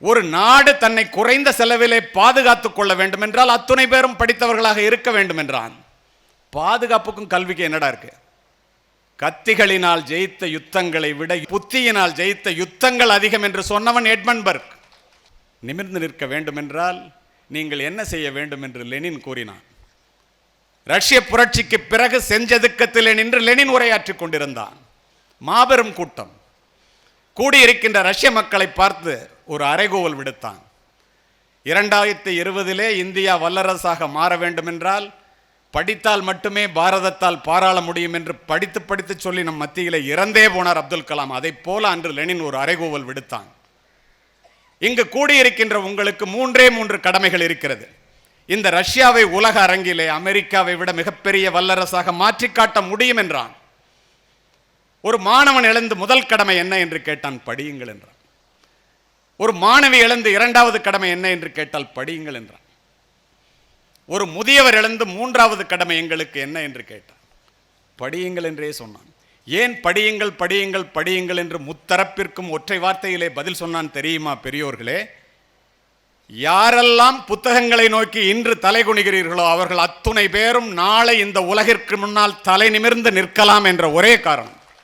ஒரு நாடு தன்னை குறைந்த செலவிலே பாதுகாத்துக் கொள்ள வேண்டும் என்றால் அத்துணை பேரும் படித்தவர்களாக இருக்க வேண்டும் என்றான். பாதுகாப்புக்கும் கல்விக்கு என்னடா இருக்கு? கத்திகளினால் ஜெயித்த யுத்தங்களை விட புத்தியினால் ஜெயித்த யுத்தங்கள் அதிகம் என்று சொன்னவன் எட்மன்பர்க். நிமிர்ந்து நிற்க வேண்டும் என்றால் நீங்கள் என்ன செய்ய வேண்டும் என்று லெனின் கூறினான். ரஷ்ய புரட்சிக்கு பிறகு செஞ்சதுக்கத்திலே நின்று லெனின் உரையாற்றிக் கொண்டிருந்தான். மாபெரும் கூட்டம் கூடியிருக்கின்ற ரஷ்ய மக்களை பார்த்து ஒரு அறைகூவல் விடுத்தான். 2020 இந்தியா வல்லரசாக மாற வேண்டும் என்றால் படித்தால் மட்டுமே பாரதத்தால் பாராள முடியும் என்று படித்து படித்து சொல்லி நம் மத்தியிலே இறந்தே போனார் அப்துல் கலாம். அதை போல அன்று லெனின் ஒரு அறைகூவல் விடுத்தான். இங்கு கூடியிருக்கின்ற உங்களுக்கு 3 கடமைகள் இருக்கிறது. இந்த ரஷ்யாவை உலக அரங்கிலே அமெரிக்காவை விட மிகப்பெரிய வல்லரசாக மாற்றி காட்ட முடியும் என்றான். ஒரு மாணவன் எழுந்து முதல் கடமை என்ன என்று கேட்டான், படியுங்கள் என்றான். ஒரு மாணவி எழுந்து 2வது கடமை என்ன என்று கேட்டால் படியுங்கள் என்றான். ஒரு முதியவர் எழுந்து 3வது கடமை எங்களுக்கு என்ன என்று கேட்டான், படியுங்கள் என்றே சொன்னான். ஏன் படியுங்கள் படியுங்கள் படியுங்கள் என்று முத்தரப்பிற்கும் ஒற்றை வார்த்தையிலே பதில் சொன்னான் தெரியுமா பெரியோர்களே? யாரெல்லாம் புத்தகங்களை நோக்கி இன்று தலை குனிகிறீர்களோ அவர்கள் அத்துணை பேரும் நாளை இந்த உலகிற்கு முன்னால் தலை நிமிர்ந்து நிற்கலாம் என்ற ஒரே காரணம்.